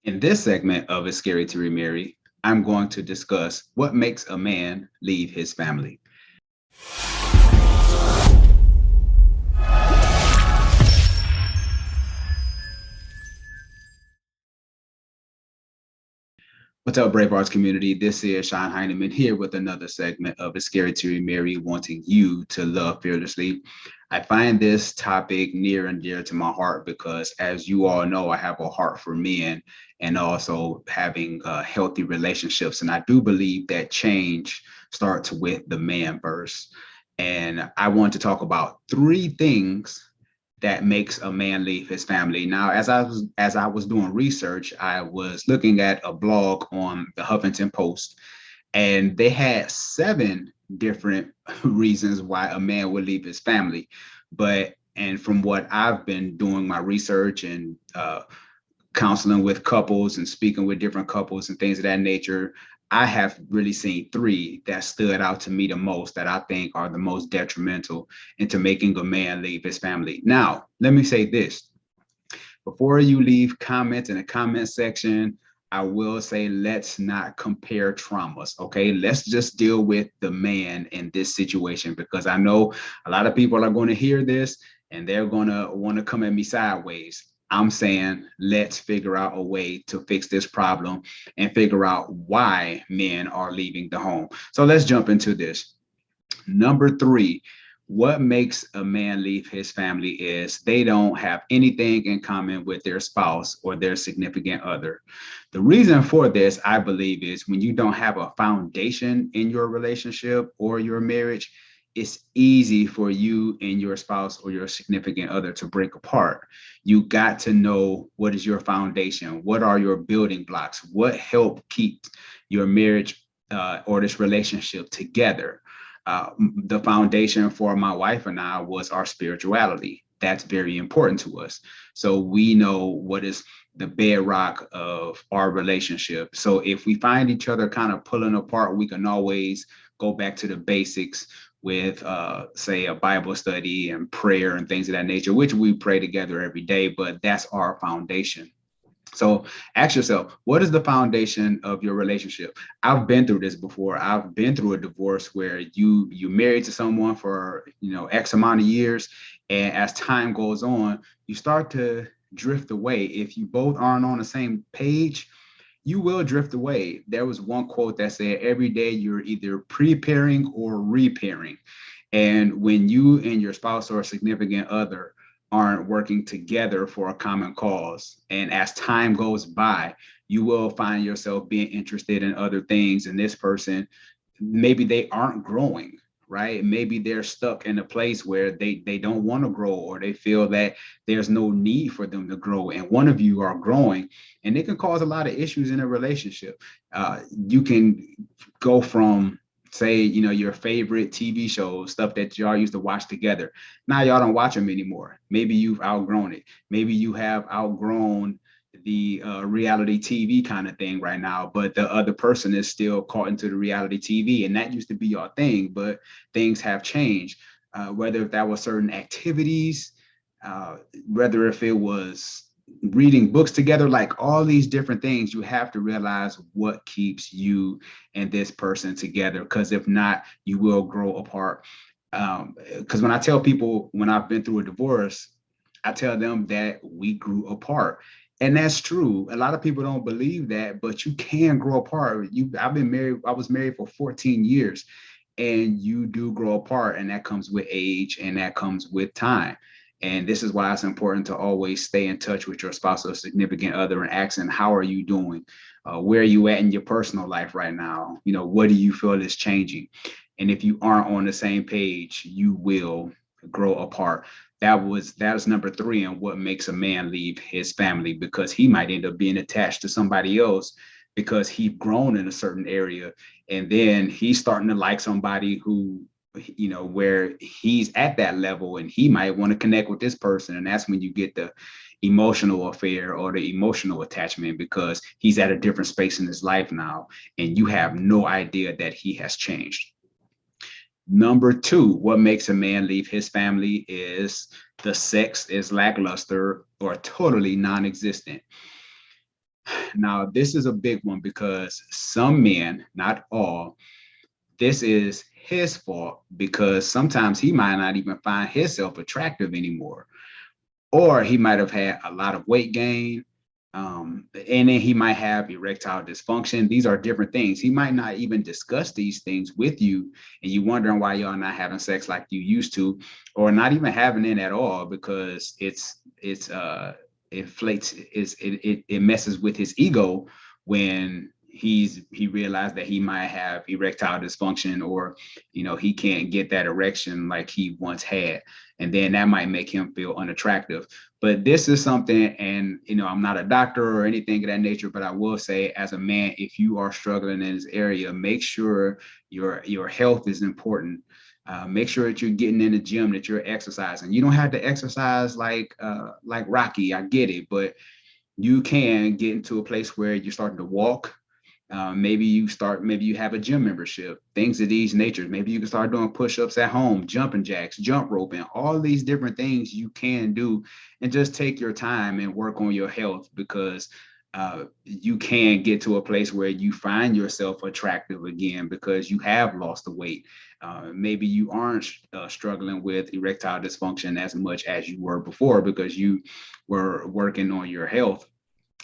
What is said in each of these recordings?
In this segment of It's Scary to Remarry, I'm going to discuss what makes a man leave his family. What's up, Brave Arts community? This is Shon Hyneman here with another segment of It's Scary to Remarry, wanting you to love fearlessly. I find this topic near and dear to my heart because, as you all know, I have a heart for men and also having healthy relationships. And I do believe that change starts with the man first. And I want to talk about three things that makes a man leave his family. Now, as I was doing research, I was looking at a blog on the Huffington Post, and they had seven different reasons why a man would leave his family. And from what I've been doing my research and counseling with couples and speaking with different couples and things of that nature, I have really seen three that stood out to me the most that I think are the most detrimental into making a man leave his family. Now, let me say this. Before you leave comments in the comment section, I will say let's not compare traumas, okay? Let's just deal with the man in this situation because I know a lot of people are going to hear this and they're going to want to come at me sideways. I'm saying let's figure out a way to fix this problem and figure out why men are leaving the home. So let's jump into this. Number three, what makes a man leave his family is they don't have anything in common with their spouse or their significant other. The reason for this, I believe, is when you don't have a foundation in your relationship or your marriage, it's easy for you and your spouse or your significant other to break apart. You got to know what is your foundation, what are your building blocks, what help keep your marriage or this relationship together. The foundation for my wife and I was our spirituality. That's very important to us. So we know what is the bedrock of our relationship. So if we find each other kind of pulling apart, we can always go back to the basics with, say, a Bible study and prayer and things of that nature, which we pray together every day, but that's our foundation. So ask yourself, what is the foundation of your relationship? I've been through this before. I've been through a divorce where you married to someone for X amount of years, and as time goes on, you start to drift away. If you both aren't on the same page, you will drift away. There was one quote that said, every day you're either preparing or repairing. And when you and your spouse or significant other aren't working together for a common cause, and as time goes by, you will find yourself being interested in other things. And this person, maybe they aren't growing, right? Maybe they're stuck in a place where they don't want to grow, or they feel that there's no need for them to grow. And one of you are growing, and it can cause a lot of issues in a relationship. You can go from, say, your favorite TV shows, stuff that y'all used to watch together. Now y'all don't watch them anymore. Maybe you've outgrown it. Maybe you have outgrown the reality TV kind of thing right now, but the other person is still caught into the reality TV, and that used to be your thing, but things have changed. Whether if that was certain activities, whether if it was reading books together, like all these different things, you have to realize what keeps you and this person together, because if not, you will grow apart. Because when I tell people when I've been through a divorce, I tell them that we grew apart. And that's true. A lot of people don't believe that, but you can grow apart. I was married for 14 years, and you do grow apart, and that comes with age and that comes with time. And this is why it's important to always stay in touch with your spouse or significant other and ask them, how are you doing? Where are you at in your personal life right now? What do you feel is changing? And if you aren't on the same page, you will grow apart. That is number three and what makes a man leave his family, because he might end up being attached to somebody else because he's grown in a certain area, and then he's starting to like somebody who, where he's at that level, and he might want to connect with this person. And that's when you get the emotional affair or the emotional attachment, because he's at a different space in his life now, and you have no idea that he has changed. Number two, what makes a man leave his family is the sex is lackluster or totally non-existent. Now, this is a big one because some men, not all, this is his fault because sometimes he might not even find himself attractive anymore, or he might have had a lot of weight gain. And then he might have erectile dysfunction. These are different things. He might not even discuss these things with you, and you wondering why y'all not having sex like you used to, or not even having it at all because it's inflates it messes with his ego when he realized that he might have erectile dysfunction, or he can't get that erection like he once had, and then that might make him feel unattractive. But this is something, and I'm not a doctor or anything of that nature, but I will say, as a man, if you are struggling in this area, make sure your health is important. Make sure that you're getting in the gym, that you're exercising. You don't have to exercise like Rocky. I get it, but you can get into a place where you're starting to walk. Maybe you have a gym membership, things of these natures. Maybe you can start doing push-ups at home, jumping jacks, jump roping, all these different things you can do, and just take your time and work on your health, because you can get to a place where you find yourself attractive again because you have lost the weight. Maybe you aren't struggling with erectile dysfunction as much as you were before because you were working on your health,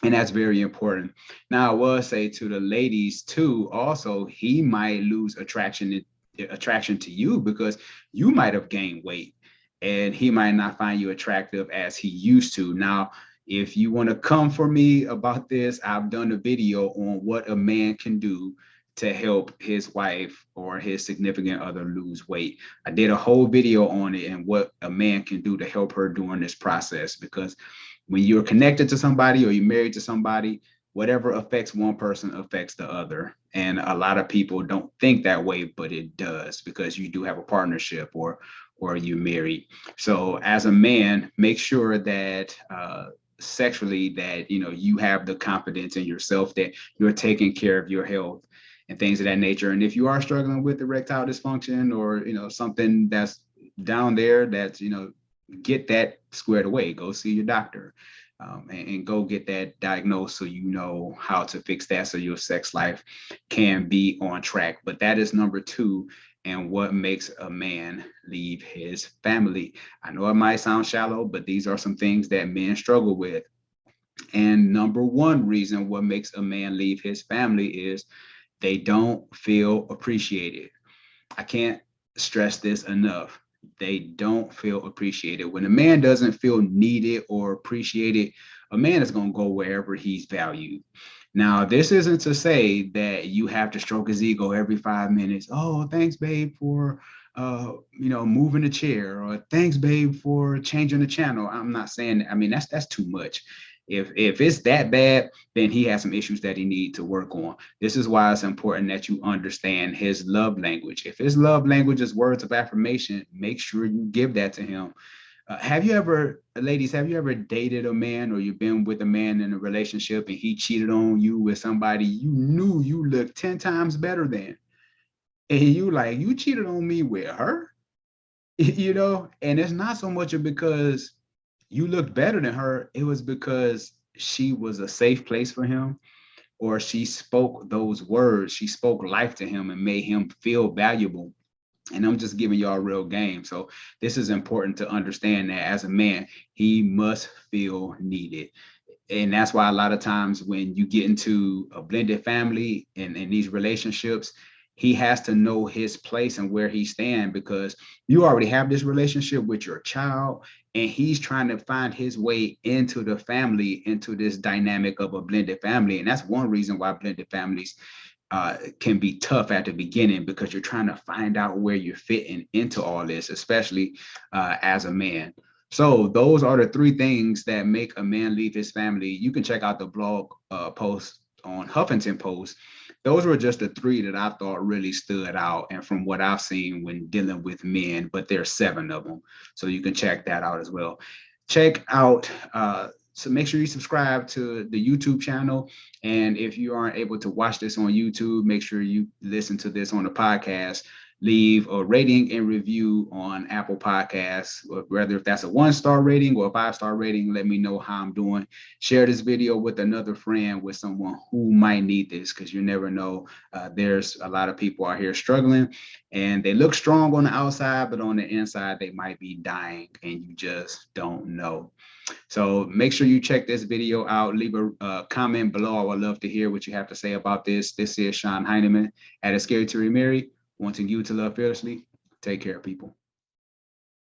and that's very important. Now, I will say to the ladies too, also, he might lose attraction to you because you might have gained weight, and he might not find you attractive as he used to. Now, if you want to come for me about this, I've done a video on what a man can do to help his wife or his significant other lose weight. I did a whole video on it and what a man can do to help her during this process, because when you're connected to somebody or you're married to somebody, whatever affects one person affects the other. And a lot of people don't think that way, but it does, because you do have a partnership, or you're married. So as a man, make sure that sexually that you have the confidence in yourself, that you're taking care of your health and things of that nature. And if you are struggling with erectile dysfunction, or something that's down there, that's get that squared away. Go see your doctor, and go get that diagnosed so you know how to fix that, so your sex life can be on track. But that is number two, and what makes a man leave his family. I know it might sound shallow, but these are some things that men struggle with. And number one reason what makes a man leave his family is they don't feel appreciated. I can't stress this enough. They don't feel appreciated. When a man doesn't feel needed or appreciated, a man is going to go wherever he's valued. Now, this isn't to say that you have to stroke his ego every 5 minutes. Oh, thanks, babe, for moving the chair, or thanks, babe, for changing the channel. I'm not saying that. I mean, that's too much. If it's that bad, then he has some issues that he needs to work on. This is why it's important that you understand his love language. If his love language is words of affirmation, make sure you give that to him. Ladies, have you ever dated a man, or you've been with a man in a relationship and he cheated on you with somebody you knew you looked 10 times better than? And you cheated on me with her? And it's not so much because you looked better than her. It was because she was a safe place for him, or she spoke those words. She spoke life to him and made him feel valuable. And I'm just giving y'all real game. So this is important to understand, that as a man, he must feel needed. And that's why a lot of times when you get into a blended family and in these relationships, he has to know his place and where he stands, because you already have this relationship with your child, and he's trying to find his way into the family, into this dynamic of a blended family. And that's one reason why blended families can be tough at the beginning, because you're trying to find out where you're fitting into all this, especially as a man. So those are the three things that make a man leave his family. You can check out the blog post on Huffington Post. Those were just the three that I thought really stood out, and from what I've seen when dealing with men, but there's 7 of them. So you can check that out as well. Check out, so make sure you subscribe to the YouTube channel. And if you aren't able to watch this on YouTube, make sure you listen to this on the podcast. leave a rating and review on Apple Podcasts, whether if that's a 1-star rating or a 5-star rating. Let me know how I'm doing. Share this video with another friend, with someone who might need this, because you never know. There's a lot of people out here struggling, and they look strong on the outside, but on the inside, they might be dying, and you just don't know. So make sure you check this video out. Leave a comment below. I would love to hear what you have to say about this. This is Shon Hyneman at It's Scary to Remarry, wanting you to love fearlessly. Take care, people.